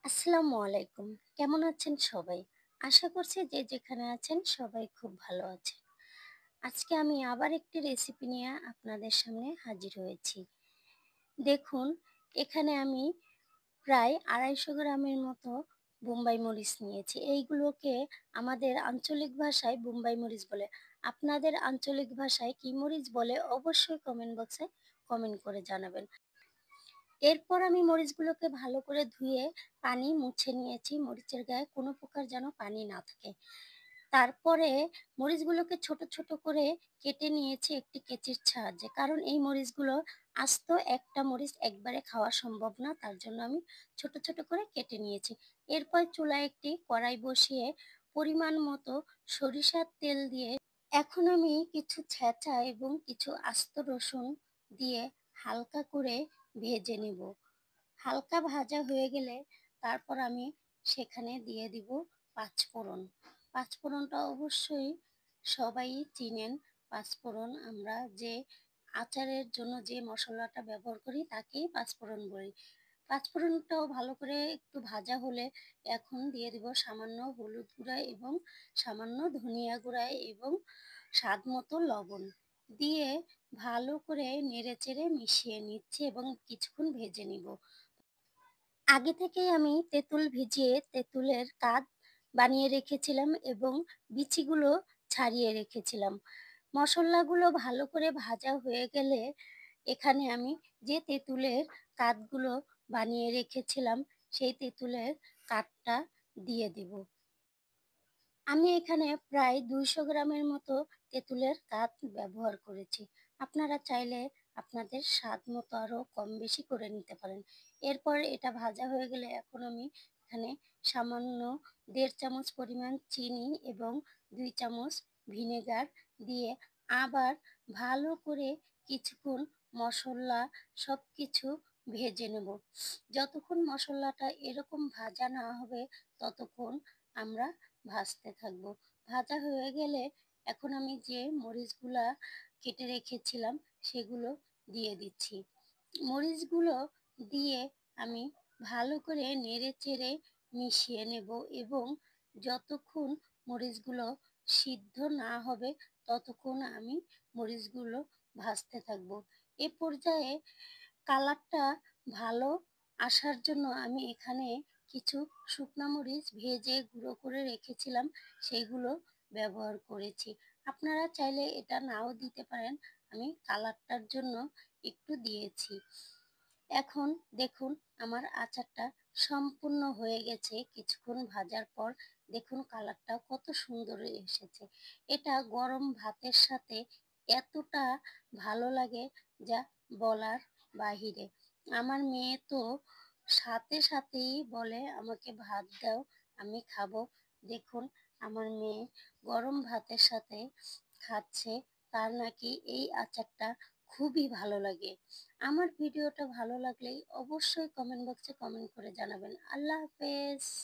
আসসালামু আলাইকুম। কেমন আছেন সবাই? আশা করছি যে যেখানে আছেন সবাই খুব ভালো আছেন। আজকে আমি আবার একটি রেসিপি নিয়ে আপনাদের সামনে হাজির হয়েছি। দেখুন, এখানে আমি প্রায় ২৫০ গ্রামের মতো বোম্বাই মরিচ নিয়েছি। এইগুলোকে আমাদের আঞ্চলিক ভাষায় বোম্বাই মরিচ বলে। আপনাদের আঞ্চলিক ভাষায় কি মরিচ বলে অবশ্যই কমেন্ট বক্সে কমেন্ট করে জানাবেন। এরপর আমি মরিচগুলোকে ভালো করে ধুয়ে পানি মুছে নিয়েছি। মরিচের গায়ে কোনো প্রকার যেন পানি না থাকে। তারপরে মরিচগুলোকে ছোট, ছোট করে কেটে নিয়েছি একটি কেচির সাহায্যে। কারণ এই মরিচগুলো আস্ত একটা মরিচ একবারে খাওয়া সম্ভব না। তার জন্য আমি ছোট, ছোট করে কেটে নিয়েছি। এরপর চুলায় একটি কড়াই বসিয়ে পরিমাণ মতো সরিষার তেল দিয়ে এখন আমি কিছু ছেঁচা এবং কিছু আস্ত রসুন দিয়ে হালকা করে ভেজে নেব। হালকা ভাজা হয়ে গেলে তারপর আমি সেখানে দিয়ে দিব পাঁচফোড়ন। পাঁচফোড়নটা অবশ্যই সবাই চিনেন। পাঁচফোড়ন আমরা যে আচারের জন্য যে মশলাটা ব্যবহার করি তাকেই পাঁচফোড়ন বলি। পাঁচফোড়নটাও ভালো করে একটু ভাজা হলে এখন দিয়ে দিব সামান্য হলুদ গুঁড়া এবং সামান্য ধনিয়া গুঁড়া এবং স্বাদ মতো লবণ দিয়ে ভালো করে নেড়েচেড়ে মিশিয়ে নিচ্ছি এবং কিছুক্ষণ ভেজে নিব। আগে থেকেই আমি তেঁতুল ভিজিয়ে তেঁতুলের কাঁধ বানিয়ে রেখেছিলাম এবং বিচিগুলো ছাড়িয়ে রেখেছিলাম। মশলাগুলো ভালো করে ভাজা হয়ে গেলে এখানে আমি যে তেঁতুলের কাঁধগুলো বানিয়ে রেখেছিলাম সেই তেঁতুলের কাঠটা দিয়ে দিব। আমি এখানে প্রায় ২০০ গ্রামের মতো তেঁতুলের কাঠ ব্যবহার করেছি। আপনারা চাইলে আপনাদের স্বাদ মতো আরো কম বেশি করে নিতে পারেন। এরপর এটা ভাজা হয়ে গেলে এখন আমি এখানে সামান্য ১.৫ চামচ পরিমাণ চিনি এবং ২ চামচ ভিনেগার দিয়ে আবার ভালো করে কিছুক্ষণ মসলা সবকিছু ভেজে নেব। যতক্ষণ মসলাটা এরকম ভাজা না হবে ততক্ষণ আমরা ভাজতে থাকবো। ভাজা হয়ে গেলে এখন আমি যে মরিচগুলা কেটে রেখেছিলাম সেগুলো দিয়ে দিচ্ছি। মরিচগুলো দিয়ে আমি ভালো করে নেড়েচেড়ে মিশিয়ে নেব এবং যতক্ষণ মরিচগুলো সিদ্ধ না হবে ততক্ষণ আমি মরিচগুলো ভাজতে থাকবো। এ পর্যায়ে কালারটা ভালো আসার জন্য আমি এখানে কিছু শুকনা মরিচ ভেজে গুঁড়ো করে রেখেছিলাম সেগুলো ব্যবহার করেছি। আপনারা চাইলে এটা নাও দিতে পারেন। আমি কালারটার জন্য একটু দিয়েছি। এখন দেখুন আমার আচারটা সম্পূর্ণ হয়ে গেছে কিছুক্ষণ ভাজার পর। দেখুন কালারটা কত সুন্দর এসেছে। এটা গরম ভাতের সাথে এতটা ভালো লাগে যা বলার বাহিরে। আমার মেয়ে তো সাথে সাথেই বলে আমাকে ভাত দাও, আমি খাবো। দেখুন আমার মেয়ে গরম ভাতের সাথে খাচ্ছে, তার নাকি এই আচারটা খুবই ভালো লাগে। আমার ভিডিওটা ভালো লাগলে অবশ্যই কমেন্ট বক্সে কমেন্ট করে জানাবেন। আল্লাহ হাফেজ।